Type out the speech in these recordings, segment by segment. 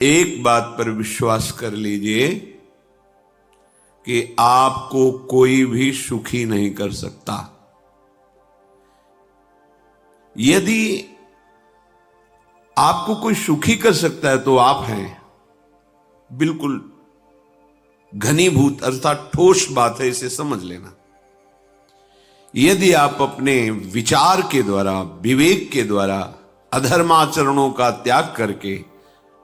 एक बात पर विश्वास कर लीजिए कि आपको कोई भी सुखी नहीं कर सकता। यदि आपको कोई सुखी कर सकता है तो आप हैं। बिल्कुल घनीभूत अर्थात ठोस बात है, इसे समझ लेना। यदि आप अपने विचार के द्वारा, विवेक के द्वारा अधर्माचरणों का त्याग करके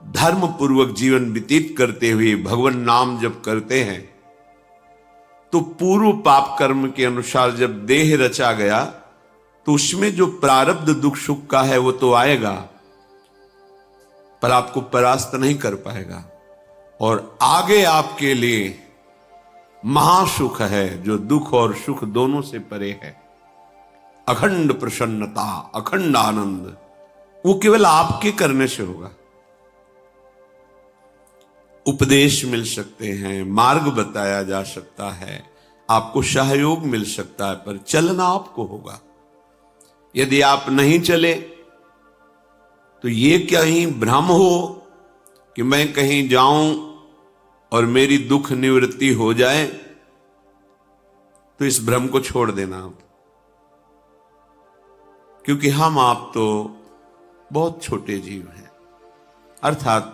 धर्म पूर्वक जीवन व्यतीत करते हुए भगवान नाम जप करते हैं, तो पूर्व पाप कर्म के अनुसार जब देह रचा गया तो उसमें जो प्रारब्ध दुख सुख का है वो तो आएगा, पर आपको परास्त नहीं कर पाएगा। और आगे आपके लिए महासुख है जो दुख और सुख दोनों से परे है। अखंड प्रसन्नता, अखंड आनंद, वो केवल आपके करने से होगा। उपदेश मिल सकते हैं, मार्ग बताया जा सकता है, आपको सहयोग मिल सकता है, पर चलना आपको होगा। यदि आप नहीं चले तो ये कहीं भ्रम हो कि मैं कहीं जाऊं और मेरी दुख निवृत्ति हो जाए, तो इस भ्रम को छोड़ देना आप। क्योंकि हम आप तो बहुत छोटे जीव हैं, अर्थात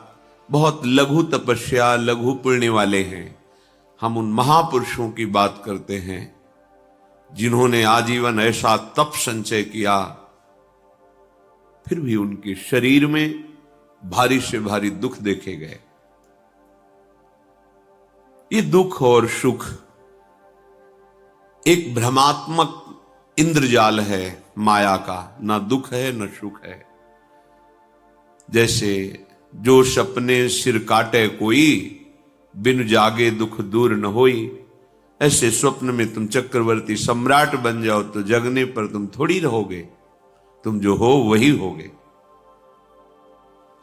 बहुत लघु तपस्या, लघु पुण्य वाले हैं। हम उन महापुरुषों की बात करते हैं जिन्होंने आजीवन ऐसा तप संचय किया, फिर भी उनके शरीर में भारी से भारी दुख देखे गए। ये दुख और सुख एक भ्रमात्मक इंद्रजाल है माया का, ना दुख है न सुख है। जैसे जो सपने सिर काटे कोई, बिन जागे दुख दूर न होई। ऐसे स्वप्न में तुम चक्रवर्ती सम्राट बन जाओ तो जगने पर तुम थोड़ी रहोगे, तुम जो हो वही होगे।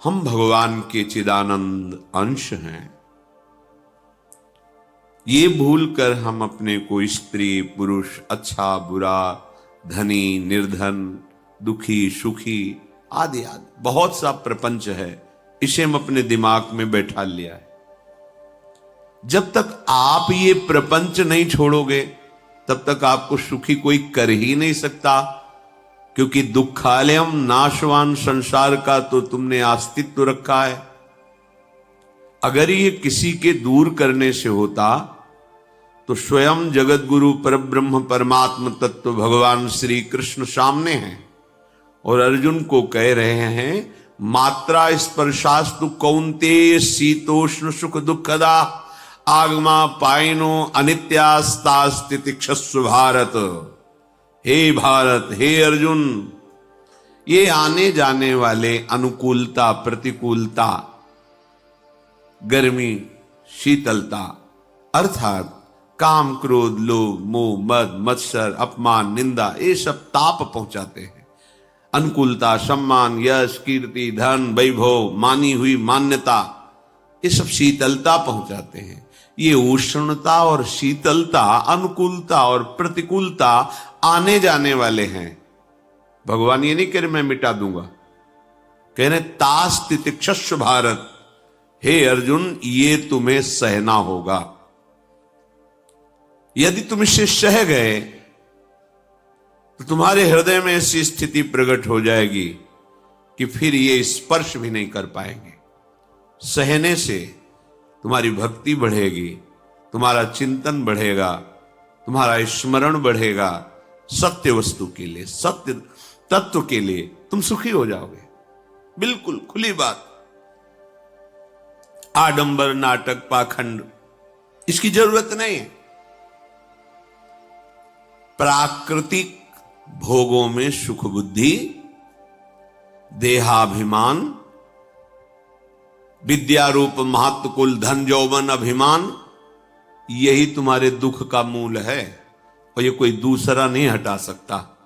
हम भगवान के चिदानंद अंश हैं। ये भूलकर हम अपने को स्त्री पुरुष, अच्छा बुरा, धनी निर्धन, दुखी सुखी आदि आदि बहुत सा प्रपंच है, इसे हम अपने दिमाग में बैठा लिया है। जब तक आप ये प्रपंच नहीं छोड़ोगे तब तक आपको सुखी कोई कर ही नहीं सकता, क्योंकि दुखालयम नाशवान संसार का तो तुमने अस्तित्व रखा है। अगर ये किसी के दूर करने से होता तो स्वयं जगत गुरु परब्रह्म परमात्म तत्व भगवान श्री कृष्ण सामने हैं और अर्जुन को कह रहे हैं, मात्रा स्पर्शास्तु कौन्तेय शीतोष्ण सुख दुखदा आगमा पाइनो अनित्यास्तास्तितिक्षस्व भारत। हे भारत, हे अर्जुन, ये आने जाने वाले अनुकूलता प्रतिकूलता, गर्मी शीतलता, अर्थात काम क्रोध लोभ मोह मद मत्सर अपमान निंदा, ये सब ताप पहुंचाते हैं। अनुकूलता सम्मान यश कीर्ति धन वैभव, मानी हुई मान्यता, ये सब शीतलता पहुंचाते हैं। ये उष्णता और शीतलता, अनुकूलता और प्रतिकूलता आने जाने वाले हैं। भगवान ये नहीं कह रहे मैं मिटा दूंगा, कह रहे तास तितिक्षस्व भारत। हे अर्जुन, ये तुम्हें सहना होगा। यदि तुम इसे सह गए तो तुम्हारे हृदय में ऐसी स्थिति प्रकट हो जाएगी कि फिर ये स्पर्श भी नहीं कर पाएंगे। सहने से तुम्हारी भक्ति बढ़ेगी, तुम्हारा चिंतन बढ़ेगा, तुम्हारा स्मरण बढ़ेगा, सत्य वस्तु के लिए, सत्य तत्व के लिए तुम सुखी हो जाओगे। बिल्कुल खुली बात। आडंबर नाटक पाखंड इसकी जरूरत नहीं है। प्राकृतिक भोगों में सुख बुद्धि, देहाभिमान, विद्यारूप महत्व कुल धन यौवन अभिमान, यही तुम्हारे दुख का मूल है और ये कोई दूसरा नहीं हटा सकता।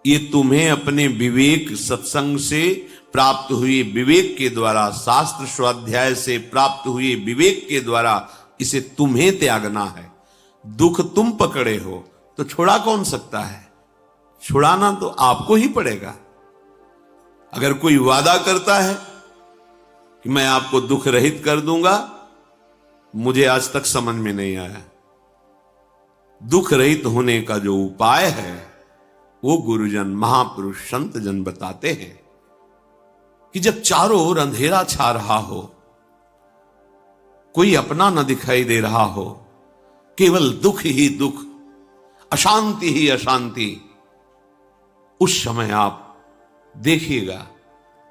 ये तुम्हें अपने विवेक सत्संग से प्राप्त हुए विवेक के द्वारा, शास्त्र स्वाध्याय से प्राप्त हुए विवेक के द्वारा इसे तुम्हें त्यागना है। दुख तुम पकड़े हो तो छुड़ा कौन सकता है? छुड़ाना तो आपको ही पड़ेगा। अगर कोई वादा करता है कि मैं आपको दुख रहित कर दूंगा, मुझे आज तक समझ में नहीं आया। दुख रहित होने का जो उपाय है वो गुरुजन, महापुरुष, संत जन बताते हैं कि जब चारों ओर अंधेरा छा रहा हो, कोई अपना न दिखाई दे रहा हो, केवल दुख ही दुख, अशांति ही अशांति, उस समय आप देखिएगा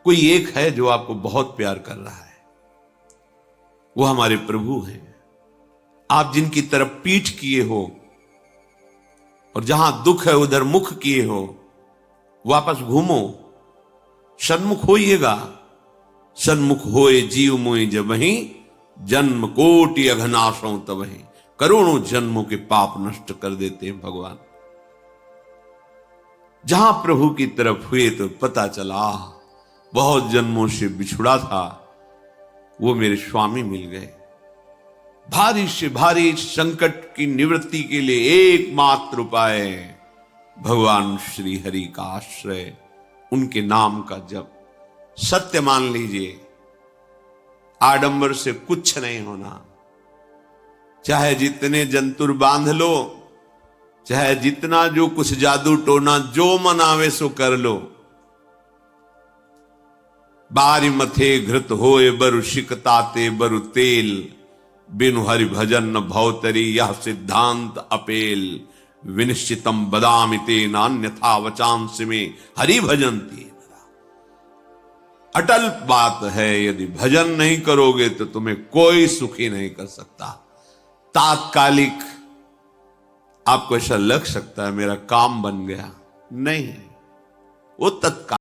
कोई एक है जो आपको बहुत प्यार कर रहा है। वो हमारे प्रभु हैं। आप जिनकी तरफ पीठ किए हो और जहां दुख है उधर मुख किए हो, वापस घूमो, सन्मुख होइएगा। सन्मुख होए जीव मोय जबहि, जन्म कोटि अघनाशों तबहि। करोड़ों जन्मों के पाप नष्ट कर देते हैं भगवान। जहां प्रभु की तरफ हुए तो पता चला बहुत जन्मों से बिछुड़ा था, वो मेरे स्वामी मिल गए। भारी से भारी संकट की निवृत्ति के लिए एकमात्र उपाय भगवान श्री हरि का आश्रय, उनके नाम का जप। सत्य मान लीजिए, आडंबर से कुछ नहीं होना। चाहे जितने जंतुर बांध लो, चाहे जितना जो कुछ जादू टोना जो मनावे सो कर लो, बारी मथे घृत होए बरु शिकताते बरु तेल, बिनु हरि भजन न भवतरी यह सिद्धांत अपेल। विनिश्चितम बदामिते नान्यथा वचांस में हरि भजंती। अटल बात है, यदि भजन नहीं करोगे तो तुम्हें कोई सुखी नहीं कर सकता। तात्कालिक आपको ऐसा लग सकता है मेरा काम बन गया, नहीं, वो तत्काल